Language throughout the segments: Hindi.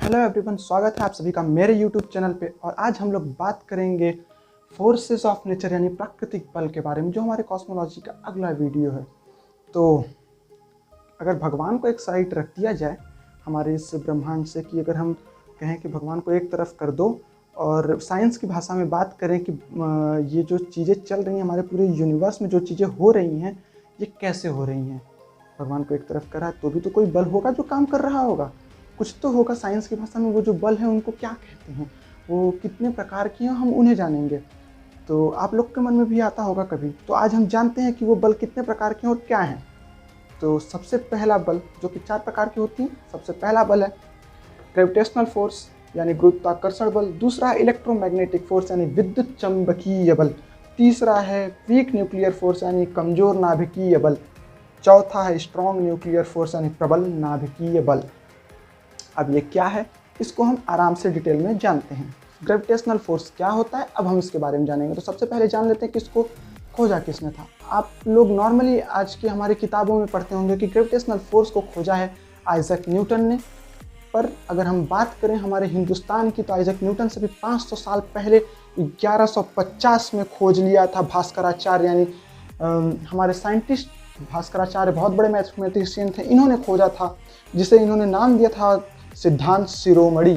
हेलो एवरीवन, स्वागत है आप सभी का मेरे यूट्यूब चैनल पे। और आज हम लोग बात करेंगे फोर्सेस ऑफ नेचर यानी प्राकृतिक बल के बारे में, जो हमारे कॉस्मोलॉजी का अगला वीडियो है। तो अगर भगवान को एक साइड रख दिया जाए हमारे इस ब्रह्मांड से, कि अगर हम कहें कि भगवान को एक तरफ कर दो और साइंस की भाषा में बात करें कि ये जो चीज़ें चल रही हैं हमारे पूरे यूनिवर्स में, जो चीज़ें हो रही हैं ये कैसे हो रही हैं। भगवान को एक तरफ करा तो भी तो कोई बल होगा जो काम कर रहा होगा, कुछ तो होगा। साइंस की भाषा में वो जो बल है उनको क्या कहते हैं, वो कितने प्रकार के हैं, हम उन्हें जानेंगे। तो आप लोग के मन में भी आता होगा कभी। तो आज हम जानते हैं कि वो बल कितने प्रकार के हैं और क्या हैं। तो सबसे पहला बल, जो कि 4 प्रकार की होती हैं, सबसे पहला बल है ग्रेविटेशनल फोर्स यानी गुरुत्वाकर्षण बल। दूसरा है इलेक्ट्रोमैग्नेटिक फोर्स यानी विद्युत चंबकीय बल। तीसरा है वीक न्यूक्लियर फोर्स यानी कमजोर नाभिकीय बल। चौथा है स्ट्रॉन्ग न्यूक्लियर फोर्स यानी प्रबल नाभिकीय बल। अब ये क्या है, इसको हम आराम से डिटेल में जानते हैं। ग्रेविटेशनल फोर्स क्या होता है, अब हम इसके बारे में जानेंगे। तो सबसे पहले जान लेते हैं कि इसको खोजा किसने था। आप लोग नॉर्मली आज की हमारी किताबों में पढ़ते होंगे कि ग्रेविटेशनल फोर्स को खोजा है आइजैक न्यूटन ने। पर अगर हम बात करें हमारे हिंदुस्तान की, तो आइजैक न्यूटन से भी 500 साल पहले 1150 में खोज लिया था भास्कराचार्य, यानी हमारे साइंटिस्ट भास्कराचार्य बहुत बड़े मैथमेटिशियन थे। इन्होंने खोजा था, जिसे इन्होंने नाम दिया था सिद्धांत शिरोमणि।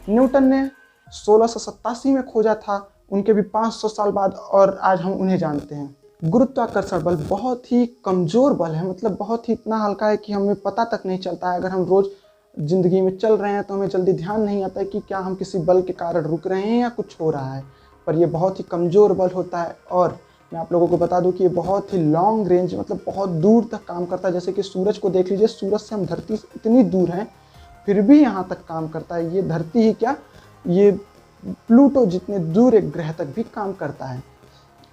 न्यूटन ने 1687 में खोजा था, उनके भी 500 साल बाद, और आज हम उन्हें जानते हैं। गुरुत्वाकर्षण बल बहुत ही कमज़ोर बल है, मतलब बहुत ही इतना हल्का है कि हमें पता तक नहीं चलता है। अगर हम रोज़ ज़िंदगी में चल रहे हैं तो हमें जल्दी ध्यान नहीं आता है कि क्या हम किसी बल के कारण रुक रहे हैं या कुछ हो रहा है। पर यह बहुत ही कमज़ोर बल होता है। और मैं आप लोगों को बता दूं कि ये बहुत ही लॉन्ग रेंज, मतलब बहुत दूर तक काम करता है। जैसे कि सूरज को देख लीजिए, सूरज से हम धरती से इतनी दूर हैं फिर भी यहाँ तक काम करता है। ये धरती ही क्या, ये प्लूटो जितने दूर एक ग्रह तक भी काम करता है।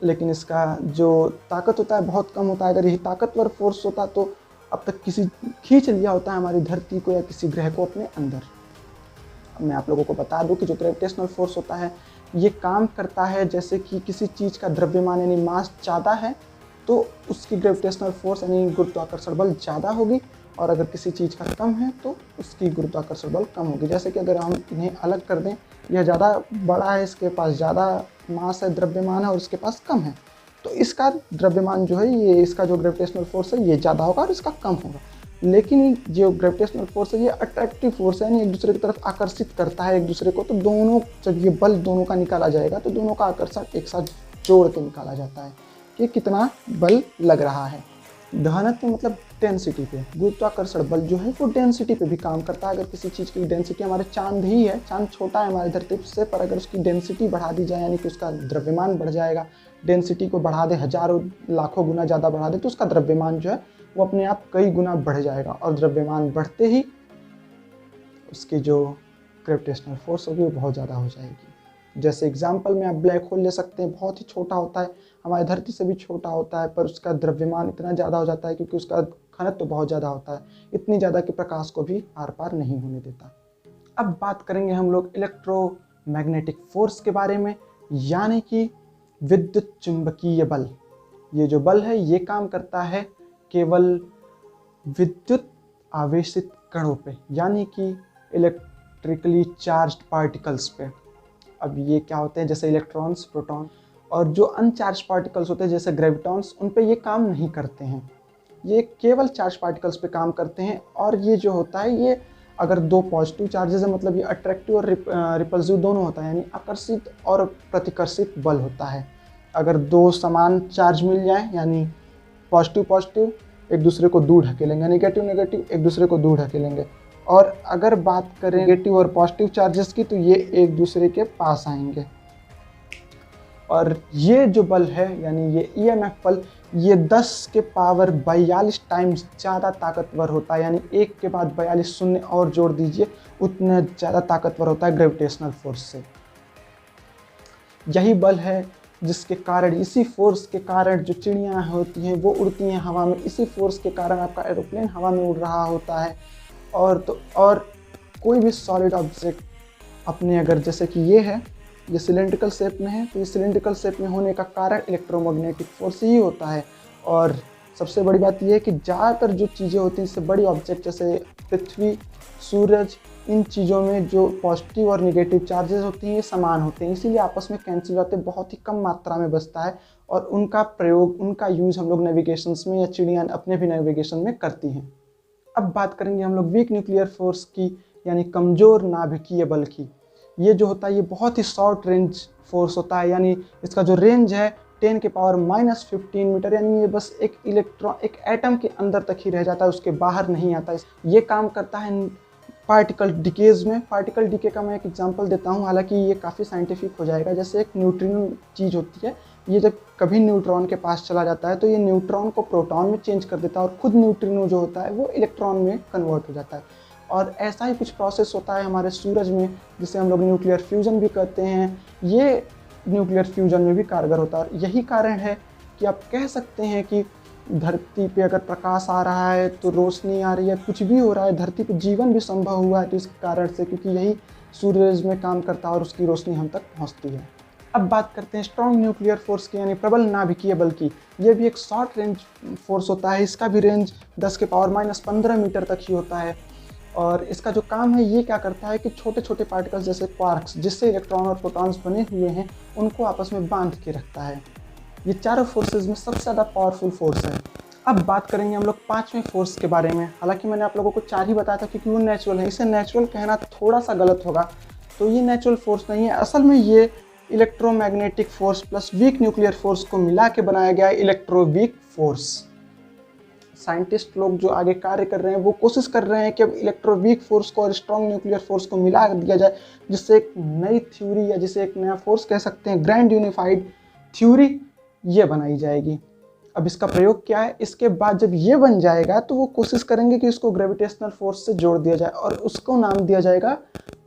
लेकिन इसका जो ताकत होता है बहुत कम होता है। अगर यही ताकतवर फोर्स होता तो अब तक किसी खींच लिया होता है हमारी धरती को या किसी ग्रह को अपने अंदर। मैं आप लोगों को बता दूं कि जो ग्रेविटेशनल फोर्स होता है ये काम करता है जैसे कि किसी चीज़ का द्रव्यमान यानी मास ज़्यादा है तो उसकी ग्रेविटेशनल फोर्स यानी गुरुत्वाकर्षण बल ज़्यादा होगी, और अगर किसी चीज़ का कम है तो उसकी गुरुत्वाकर्षण बल कम होगी। जैसे कि अगर हम इन्हें अलग कर दें, यह ज़्यादा बड़ा है, इसके पास ज़्यादा मास है, द्रव्यमान है, और इसके पास कम है, तो इसका द्रव्यमान जो है, ये इसका जो ग्रेविटेशनल फोर्स है ये ज़्यादा होगा और इसका कम होगा। लेकिन जो ग्रेविटेशनल फोर्स है ये अट्रैक्टिव फोर्स है, यानी एक दूसरे की तरफ आकर्षित करता है एक दूसरे को। तो दोनों, जब ये बल दोनों का निकाला जाएगा तो दोनों का आकर्षण एक साथ जोड़ के निकाला जाता है कि कितना बल लग रहा है। घनत्व मतलब डेंसिटी पे, गुरुत्वाकर्षण बल जो है वो डेंसिटी पे भी काम करता है। अगर किसी चीज़ की डेंसिटी, हमारे चांद ही है, चांद छोटा है हमारी धरती से, पर अगर उसकी डेंसिटी बढ़ा दी जाए यानी कि उसका द्रव्यमान बढ़ जाएगा, डेंसिटी को बढ़ा दे, हजारों लाखों गुना ज़्यादा बढ़ा दे, तो उसका द्रव्यमान जो है वो अपने आप कई गुना बढ़ जाएगा। और द्रव्यमान बढ़ते ही उसकी जो ग्रेविटेशनल फोर्स होगी वो बहुत ज़्यादा हो जाएगी। जैसे एग्जाम्पल में आप ब्लैक होल ले सकते हैं, बहुत ही छोटा होता है, हमारी धरती से भी छोटा होता है, पर उसका द्रव्यमान इतना ज़्यादा हो जाता है क्योंकि उसका घनत्व तो बहुत ज़्यादा होता है, इतनी ज़्यादा कि प्रकाश को भी आर पार नहीं होने देता। अब बात करेंगे हम लोग इलेक्ट्रोमैग्नेटिक फोर्स के बारे में, यानी कि विद्युत चुंबकीय बल। ये जो बल है ये काम करता है केवल विद्युत आवेशित कणों पे, यानी कि इलेक्ट्रिकली चार्ज्ड पार्टिकल्स पे। अब ये क्या होते हैं, जैसे इलेक्ट्रॉन्स, प्रोटॉन, और जो अनचार्ज पार्टिकल्स होते हैं जैसे ग्रेविटॉन्स, उन पे ये काम नहीं करते हैं। ये केवल चार्ज पार्टिकल्स पे काम करते हैं। और ये जो होता है, ये अगर 2 पॉजिटिव चार्जेस है, मतलब ये अट्रैक्टिव और रिपल्सिव दोनों होता है, यानी आकर्षित और प्रतिकर्षित बल होता है। अगर 2 समान चार्ज मिल जाए, यानी पॉजिटिव पॉजिटिव एक दूसरे को दूर ढकेलेंगे, नेगेटिव नेगेटिव एक दूसरे को दूर ढकेलेंगे। और अगर बात करें नेगेटिव और पॉजिटिव चार्जेस की, तो ये एक दूसरे के पास आएंगे। और ये जो बल है, यानी ये ईएमएफ बल, ये 10 के पावर 42 टाइम्स ज़्यादा ताकतवर होता है, यानी 1 के बाद 42 शून्य और जोड़ दीजिए, उतना ज़्यादा ताकतवर होता है ग्रेविटेशनल फोर्स से। यही बल है जिसके कारण, इसी फोर्स के कारण जो चिड़ियाँ होती हैं वो उड़ती हैं हवा में, इसी फोर्स के कारण आपका एरोप्लेन हवा में उड़ रहा होता है। और कोई भी सॉलिड ऑब्जेक्ट अपने, अगर जैसे कि ये है, ये सिलेंड्रिकल शेप में है, तो ये सिलेंड्रिकल शेप में होने का कारण इलेक्ट्रोमैग्नेटिक फोर्स ही होता है। और सबसे बड़ी बात यह है कि ज़्यादातर जो चीज़ें होती हैं, इससे बड़ी ऑब्जेक्ट जैसे पृथ्वी, सूरज, इन चीज़ों में जो पॉजिटिव और नेगेटिव चार्जेस होते हैं ये समान होते हैं, इसीलिए आपस में कैंसिल होते हैं, बहुत ही कम मात्रा में बचता है और उनका प्रयोग, उनका यूज़ हम लोग नेविगेशंस में या चिड़िया अपने भी नेविगेशन में करती हैं। अब बात करेंगे हम लोग वीक न्यूक्लियर फोर्स की, यानी कमज़ोर नाभिकीय बल की। ये जो होता है ये बहुत ही शॉर्ट रेंज फोर्स होता है, यानी इसका जो रेंज है 10⁻⁻15 मीटर, यानी ये बस एक इलेक्ट्रॉन, एक एटम के अंदर तक ही रह जाता है, उसके बाहर नहीं आता। ये काम करता है पार्टिकल डिकेज में। पार्टिकल डिके का मैं एक एग्जांपल देता हूँ, हालांकि ये काफ़ी साइंटिफिक हो जाएगा। जैसे एक न्यूट्रिनो चीज़ होती है, ये जब कभी न्यूट्रॉन के पास चला जाता है तो ये न्यूट्रॉन को प्रोटॉन में चेंज कर देता है और खुद न्यूट्रिनो जो होता है वो इलेक्ट्रॉन में कन्वर्ट हो जाता है। और ऐसा ही कुछ प्रोसेस होता है हमारे सूरज में, जिसे हम लोग न्यूक्लियर फ्यूज़न भी कहते हैं। ये न्यूक्लियर फ्यूज़न में भी कारगर होता है। यही कारण है कि आप कह सकते हैं कि धरती पे अगर प्रकाश आ रहा है तो रोशनी आ रही है, कुछ भी हो रहा है, धरती पे जीवन भी संभव हुआ है तो इस कारण से, क्योंकि यही सूरज में काम करता है और उसकी रोशनी हम तक पहुंचती है। अब बात करते हैं स्ट्रॉन्ग न्यूक्लियर फोर्स की, यानी प्रबल नाभिकीय बल की। ये भी एक शॉर्ट रेंज फोर्स होता है, इसका भी रेंज 10⁻⁻15 मीटर तक ही होता है। और इसका जो काम है ये क्या करता है कि छोटे छोटे पार्टिकल्स जैसे क्वार्क्स, जिससे इलेक्ट्रॉन और प्रोटॉन्स बने हुए हैं, उनको आपस में बांध के रखता है। ये चारों फोर्सेस में सबसे ज़्यादा पावरफुल फोर्स है। अब बात करेंगे हम लोग पांचवें फोर्स के बारे में। हालांकि मैंने आप लोगों को 4 ही बताया था क्योंकि वो नेचुरल है, इसे नेचुरल कहना थोड़ा सा गलत होगा। तो ये नेचुरल फोर्स नहीं है, असल में ये electromagnetic force plus weak nuclear force को मिला के बनाया गया है इलेक्ट्रोवीक फोर्स। साइंटिस्ट लोग जो आगे कार्य कर रहे हैं वो कोशिश कर रहे हैं कि अब इलेक्ट्रोवीक फोर्स को और स्ट्रॉन्ग न्यूक्लियर फोर्स को मिला दिया जाए, जिससे एक नई थ्योरी या जिसे एक नया फोर्स कह सकते हैं, ग्रैंड यूनिफाइड थ्योरी, ये बनाई जाएगी। अब इसका प्रयोग क्या है, इसके बाद जब ये बन जाएगा तो वो कोशिश करेंगे कि इसको ग्रेविटेशनल फोर्स से जोड़ दिया जाए और उसको नाम दिया जाएगा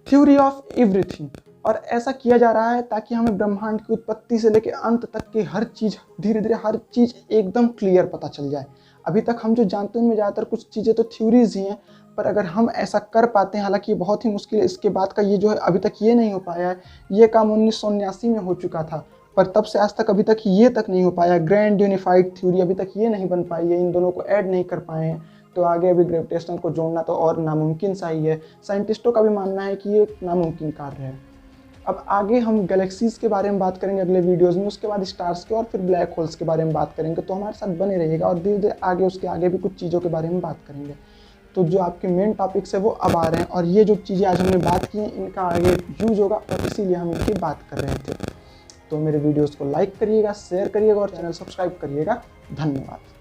थ्योरी ऑफ एवरीथिंग। और ऐसा किया जा रहा है ताकि हमें ब्रह्मांड की उत्पत्ति से लेकर अंत तक की हर चीज़, धीरे धीरे हर चीज़ एकदम क्लियर पता चल जाए। अभी तक हम जो जानते हैं उनमें ज़्यादातर कुछ चीज़ें तो थ्योरीज ही हैं, पर अगर हम ऐसा कर पाते हैं, हालांकि ये बहुत ही मुश्किल है, इसके बाद का ये जो है अभी तक ये नहीं हो पाया है। ये काम 1979 में हो चुका था, पर तब से आज तक अभी तक ये तक नहीं हो पाया। ग्रैंड यूनिफाइड थ्योरी अभी तक ये नहीं बन पाई है, इन दोनों को ऐड नहीं कर पाए हैं। तो आगे अभी ग्रेविटेशनल को जोड़ना तो और नामुमकिन सा ही है। साइंटिस्टों का भी मानना है कि ये नामुमकिन कार्य है। अब आगे हम गैलेक्सीज़ के बारे में बात करेंगे अगले वीडियोस में, उसके बाद स्टार्स के और फिर ब्लैक होल्स के बारे में बात करेंगे। तो हमारे साथ बने रहिएगा और धीरे धीरे आगे उसके आगे भी कुछ चीज़ों के बारे में बात करेंगे। तो जो आपके मेन टॉपिक्स है वो अब आ रहे हैं और ये जो चीज़ें आज हमने बात की हैं इनका आगे यूज होगा और इसीलिए हम इनकी बात कर रहे थे। तो मेरे वीडियोज़ को लाइक करिएगा, शेयर करिएगा और चैनल सब्सक्राइब करिएगा। धन्यवाद।